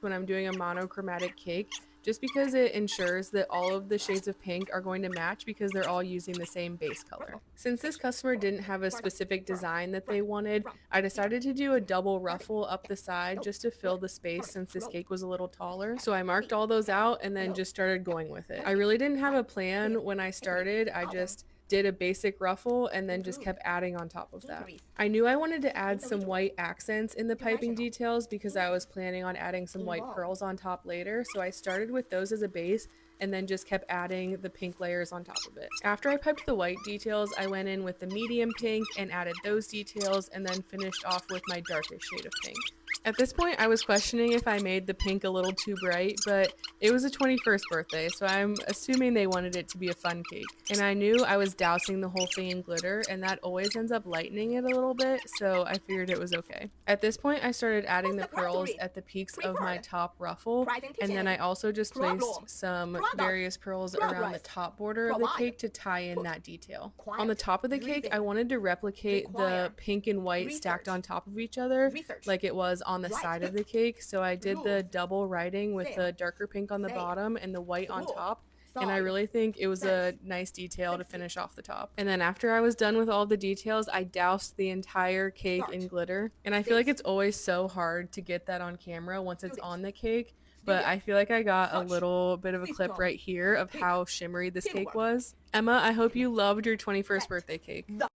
when I'm doing a monochromatic cake, just because it ensures that all of the shades of pink are going to match because they're all using the same base color. Since this customer didn't have a specific design that they wanted, I decided to do a double ruffle up the side just to fill the space since this cake was a little taller. So I marked all those out and then just started going with it. I really didn't have a plan when I started. I just did a basic ruffle and then just kept adding on top of that. I knew I wanted to add some white accents in the piping details because I was planning on adding some white pearls on top later, so I started with those as a base and then just kept adding the pink layers on top of it. After I piped the white details, I went in with the medium pink and added those details and then finished off with my darkest shade of pink. At this point, I was questioning if I made the pink a little too bright, but it was a 21st birthday, so I'm assuming they wanted it to be a fun cake. And I knew I was dousing the whole thing in glitter, and that always ends up lightening it a little bit, so I figured it was okay. At this point, I started adding the pearls at the peaks of my top ruffle, and then I also just placed some various pearls around the top border of the cake to tie in that detail. On the top of the cake, I wanted to replicate the pink and white stacked on top of each other like it was on the side of the cake, so I did the double writing with the darker pink on the bottom and the white on top, and I really think it was a nice detail to finish off the top. And then after I was done with all the details, I doused the entire cake in glitter, and I feel like it's always so hard to get that on camera once it's on the cake, but I feel like I got a little bit of a clip right here of how shimmery this cake was. Emma, I hope you loved your 21st birthday cake.